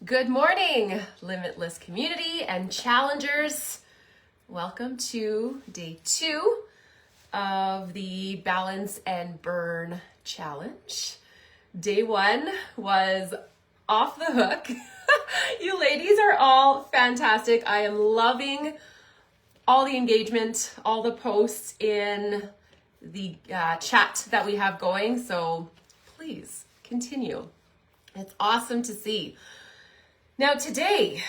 Good morning, Limitless community and challengers. Welcome to day 2 of the Balance and Burn Challenge. Day 1 was off the hook. You ladies are all fantastic. I am loving all the engagement, all the posts in the chat that we have going. So please continue. It's awesome to see. Now today,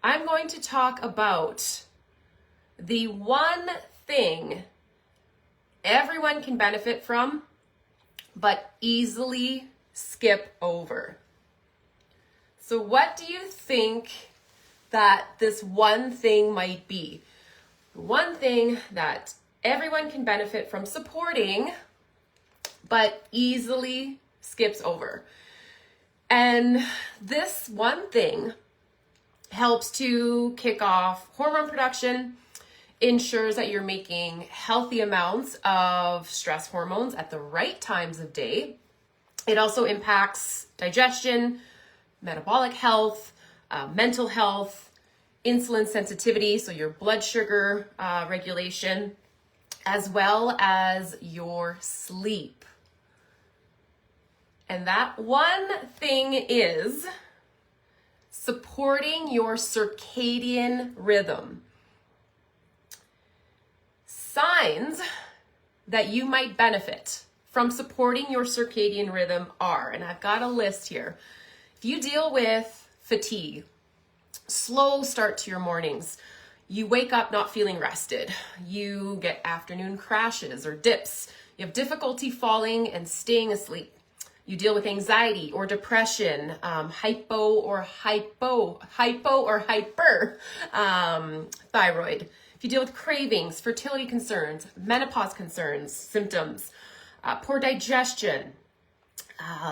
I'm going to talk about the one thing everyone can benefit from, but easily skip over. So what do you think that this one thing might be? One thing that everyone can benefit from supporting, but easily skips over. And this one thing helps to kick off hormone production, ensures that you're making healthy amounts of stress hormones at the right times of day. It also impacts digestion, metabolic health, mental health, insulin sensitivity, so your blood sugar regulation, as well as your sleep. And that one thing is supporting your circadian rhythm. Signs that you might benefit from supporting your circadian rhythm are, and I've got a list here. If you deal with fatigue, slow start to your mornings, you wake up not feeling rested, you get afternoon crashes or dips, you have difficulty falling and staying asleep, you deal with anxiety or depression, hypo or hyper thyroid. If you deal with cravings, fertility concerns, menopause concerns, symptoms, poor digestion,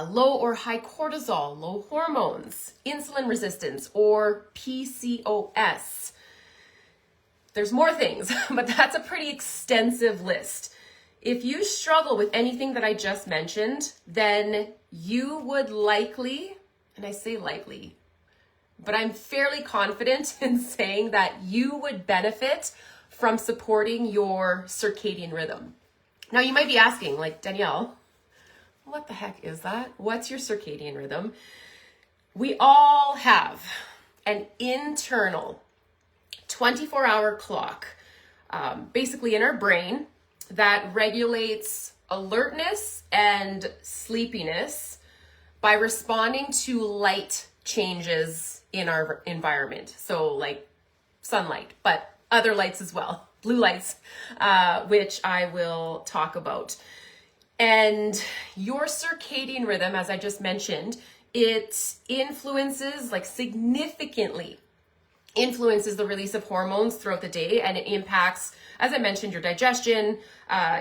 low or high cortisol, low hormones, insulin resistance, or PCOS. There's more things, but that's a pretty extensive list. If you struggle with anything that I just mentioned, then you would likely, and I say likely, but I'm fairly confident in saying that you would benefit from supporting your circadian rhythm. Now you might be asking, like, Danielle, what the heck is that? What's your circadian rhythm? We all have an internal 24-hour clock, basically in our brain, that regulates alertness and sleepiness by responding to light changes in our environment. So like sunlight, but other lights as well, blue lights, which I will talk about. And your circadian rhythm, as I just mentioned, it influences, like significantly influences the release of hormones throughout the day, and it impacts, as I mentioned, your digestion,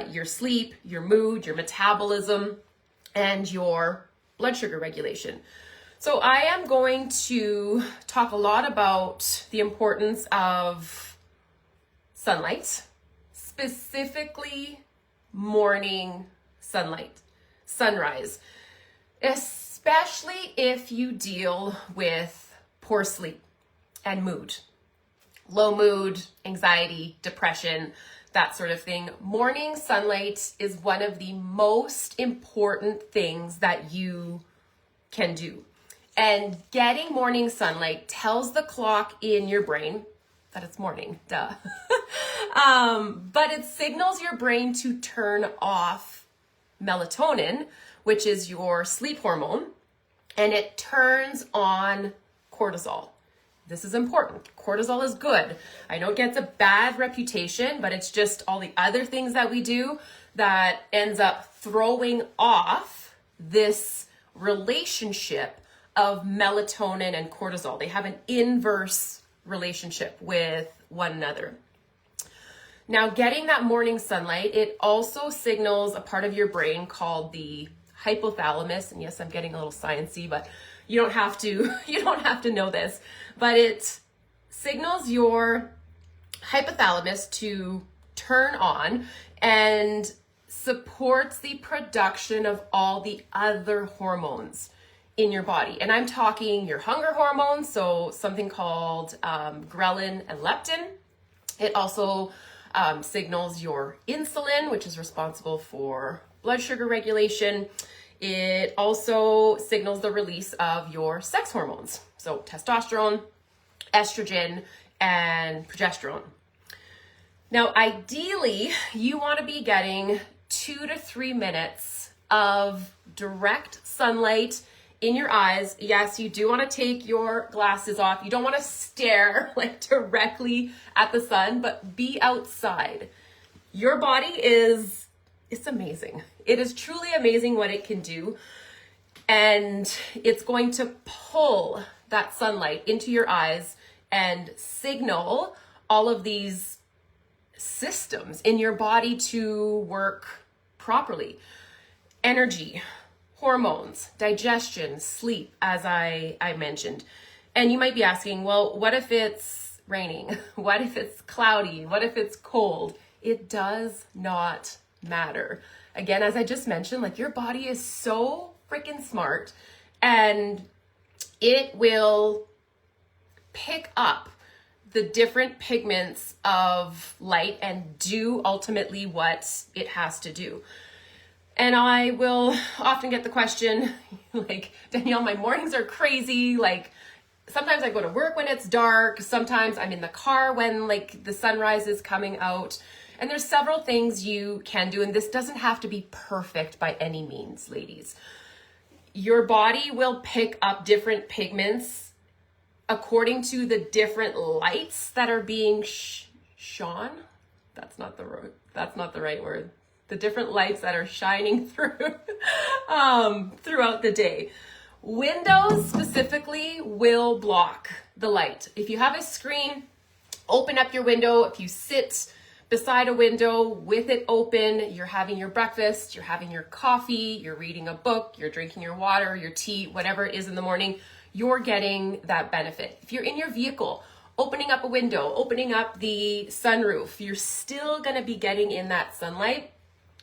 your sleep, your mood, your metabolism, and your blood sugar regulation. So I am going to talk a lot about the importance of sunlight, specifically morning sunlight, sunrise, especially if you deal with poor sleep and mood, low mood, anxiety, depression, that sort of thing. Morning sunlight is one of the most important things that you can do. And getting morning sunlight tells the clock in your brain that it's morning, duh. But it signals your brain to turn off melatonin, which is your sleep hormone, and it turns on cortisol. This is important. Cortisol is good. I know it gets a bad reputation, but it's just all the other things that we do that ends up throwing off this relationship of melatonin and cortisol. They have an inverse relationship with one another. Now, getting that morning sunlight, it also signals a part of your brain called the hypothalamus. And yes, I'm getting a little sciencey, but you don't have to know this, but it signals your hypothalamus to turn on and supports the production of all the other hormones in your body. And I'm talking your hunger hormones, so something called ghrelin and leptin. It also signals your insulin, which is responsible for blood sugar regulation. It also signals the release of your sex hormones, so testosterone, estrogen, and progesterone. Now, ideally, you want to be getting 2 to 3 minutes of direct sunlight in your eyes. Yes, you do want to take your glasses off. You don't want to stare like directly at the sun, but be outside. Your body it's amazing. It is truly amazing what it can do. And it's going to pull that sunlight into your eyes and signal all of these systems in your body to work properly. Energy, hormones, digestion, sleep, as I mentioned. And you might be asking, well, what if it's raining? What if it's cloudy? What if it's cold? It does not matter. Again, as I just mentioned, like, your body is so freaking smart, and it will pick up the different pigments of light and do ultimately what it has to do. And I will often get the question, like, Danielle, my mornings are crazy. Like, sometimes I go to work when it's dark. Sometimes I'm in the car when, like, the sunrise is coming out. And there's several things you can do. And this doesn't have to be perfect by any means, ladies. Your body will pick up different pigments according to the different lights that are being shone. That's not the right word. The different lights that are shining through throughout the day. Windows specifically will block the light. If you have a screen, open up your window. If you sit beside a window with it open, you're having your breakfast, you're having your coffee, you're reading a book, you're drinking your water, your tea, whatever it is in the morning, you're getting that benefit. If you're in your vehicle, opening up a window, opening up the sunroof, you're still going to be getting in that sunlight,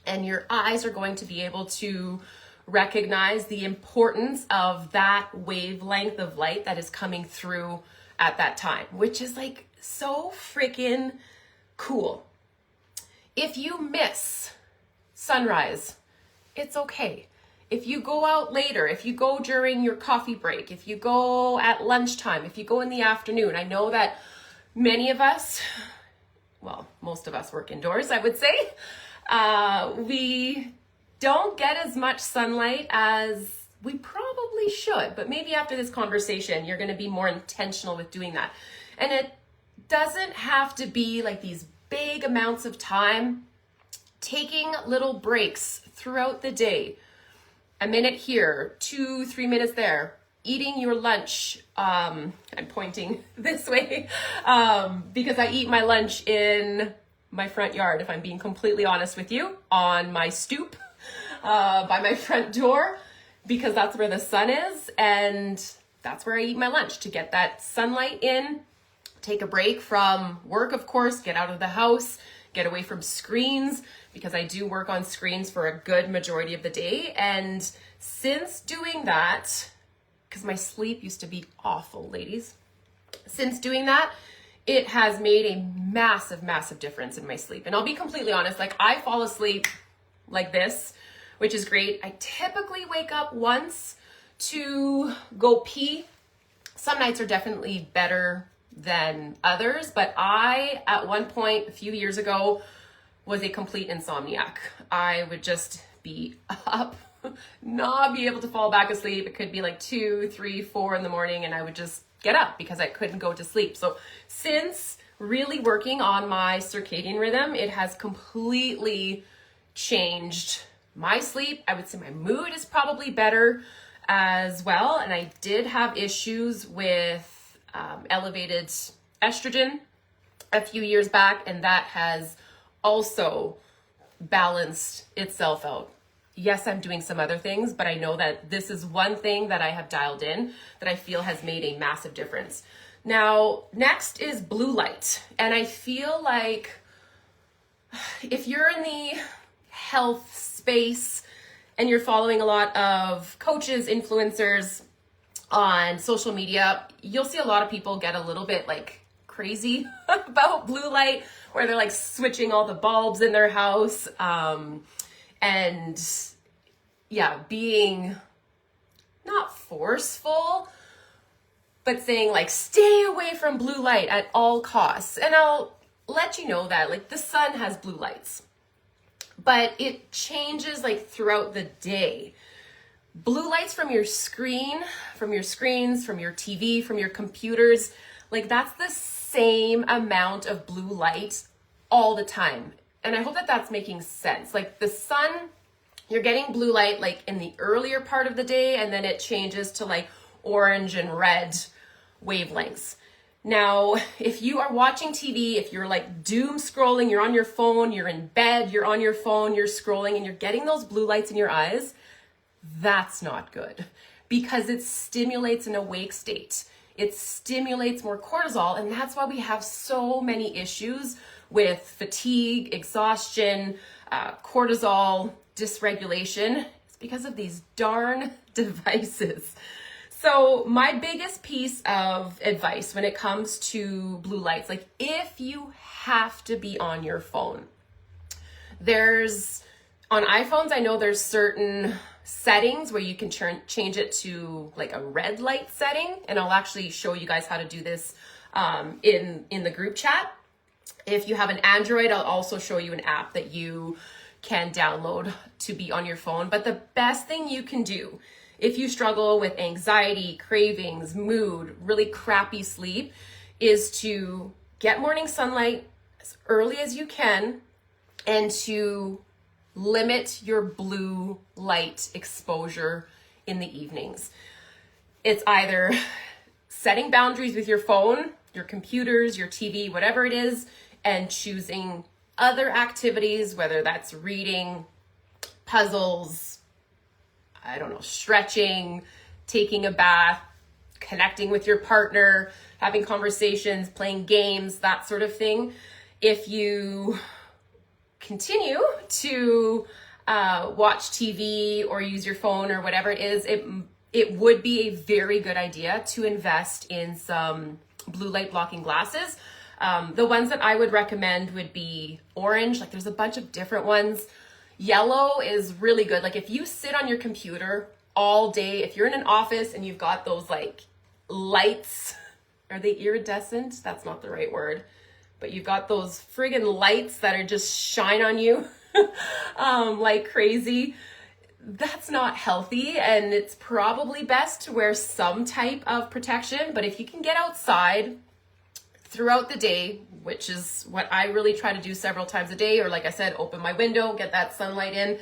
and your eyes are going to be able to recognize the importance of that wavelength of light that is coming through at that time, which is like so freaking cool. If you miss sunrise, it's okay. If you go out later, if you go during your coffee break, if you go at lunchtime, if you go in the afternoon, I know that many of us, well, most of us work indoors, I would say. We don't get as much sunlight as we probably should, but maybe after this conversation, you're going to be more intentional with doing that. And it doesn't have to be like these big amounts of time. Taking little breaks throughout the day, a minute here, 2-3 minutes there, eating your lunch. I'm pointing this way because I eat my lunch in my front yard, if I'm being completely honest with you, on my stoop by my front door, because that's where the sun is, and that's where I eat my lunch, to get that sunlight in, take a break from work, of course, get out of the house, get away from screens, because I do work on screens for a good majority of the day. And since doing that, because my sleep used to be awful, ladies, since doing that, it has made a massive, massive difference in my sleep. And I'll be completely honest, like, I fall asleep like this, which is great. I typically wake up once to go pee. Some nights are definitely better than others, but I, at one point a few years ago, was a complete insomniac. I would just be up, not be able to fall back asleep. It could be like 2, 3, 4 in the morning, and I would just get up because I couldn't go to sleep. So since really working on my circadian rhythm, it has completely changed my sleep. I would say my mood is probably better as well. And I did have issues with elevated estrogen a few years back, and that has also balanced itself out. Yes, I'm doing some other things, but I know that this is one thing that I have dialed in that I feel has made a massive difference. Now, next is blue light. And I feel like if you're in the health space and you're following a lot of coaches, influencers, on social media, you'll see a lot of people get a little bit like crazy about blue light, where they're like switching all the bulbs in their house. And yeah, being not forceful, but saying like, stay away from blue light at all costs. And I'll let you know that like the sun has blue lights, but it changes like throughout the day. Blue lights from your screen, from your screens, from your TV, from your computers, like that's the same amount of blue light all the time. And I hope that that's making sense. Like the sun, you're getting blue light like in the earlier part of the day, and then it changes to like orange and red wavelengths. Now, if you are watching TV, if you're like doom scrolling, you're on your phone, you're in bed, you're on your phone, you're scrolling, and you're getting those blue lights in your eyes, that's not good, because it stimulates an awake state. It stimulates more cortisol, and that's why we have so many issues with fatigue, exhaustion, cortisol, dysregulation. It's because of these darn devices. So my biggest piece of advice when it comes to blue lights, like if you have to be on your phone, on iPhones, I know there's certain settings where you can change it to like a red light setting. And I'll actually show you guys how to do this in the group chat. If you have an Android, I'll also show you an app that you can download to be on your phone. But the best thing you can do if you struggle with anxiety, cravings, mood, really crappy sleep, is to get morning sunlight as early as you can and to limit your blue light exposure in the evenings. It's either setting boundaries with your phone, your computers, your TV, whatever it is, and choosing other activities, whether that's reading, puzzles, I don't know, stretching, taking a bath, connecting with your partner, having conversations, playing games, that sort of thing. If you continue to watch TV or use your phone or whatever it is, it would be a very good idea to invest in some blue light blocking glasses. The ones that I would recommend would be orange. Like there's a bunch of different ones. Yellow is really good. Like if you sit on your computer all day, if you're in an office and you've got those like lights, are they iridescent? That's not the right word. But you've got those friggin' lights that are just shine on you like crazy. That's not healthy, and it's probably best to wear some type of protection. But if you can get outside throughout the day, which is what I really try to do several times a day, or like I said, open my window, get that sunlight in,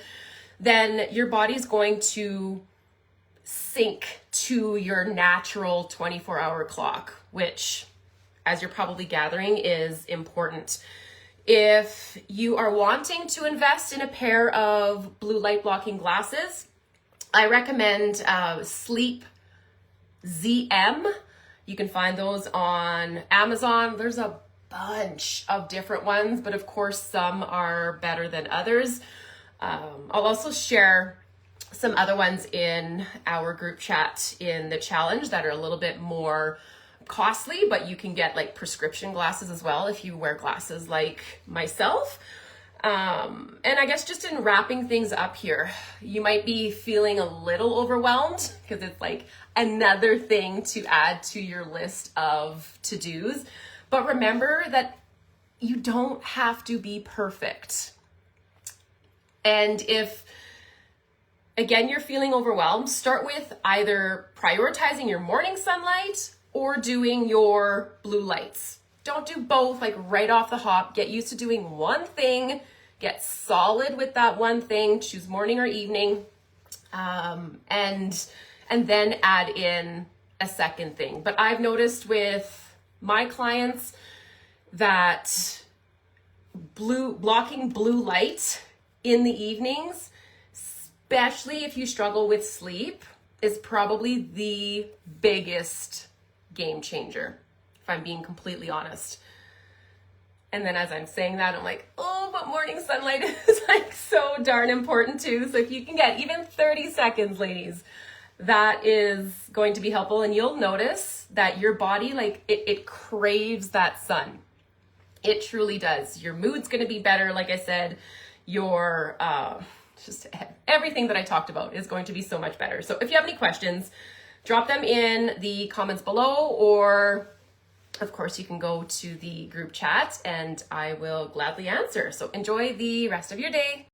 then your body's going to sync to your natural 24-hour clock, which, as you're probably gathering, is important. If you are wanting to invest in a pair of blue light blocking glasses, I recommend Sleep ZM. You can find those on Amazon. There's a bunch of different ones, but of course some are better than others. I'll also share some other ones in our group chat in the challenge that are a little bit more costly, but you can get like prescription glasses as well if you wear glasses like myself. And I guess just in wrapping things up here, you might be feeling a little overwhelmed because it's like another thing to add to your list of to-dos. But remember that you don't have to be perfect. And if, again, you're feeling overwhelmed, start with either prioritizing your morning sunlight or doing your blue lights. Don't do both like right off the hop. Get used to doing one thing, get solid with that one thing, choose morning or evening, and then add in a second thing. But I've noticed with my clients that blocking blue light in the evenings, especially if you struggle with sleep, is probably the biggest game changer, if I'm being completely honest. And then as I'm saying that, I'm like, oh, but morning sunlight is like so darn important too. So if you can get even 30 seconds, ladies, that is going to be helpful. And you'll notice that your body, like it craves that sun. It truly does. Your mood's going to be better. Like I said, your just everything that I talked about is going to be so much better. So if you have any questions, drop them in the comments below, or of course you can go to the group chat and I will gladly answer. So enjoy the rest of your day.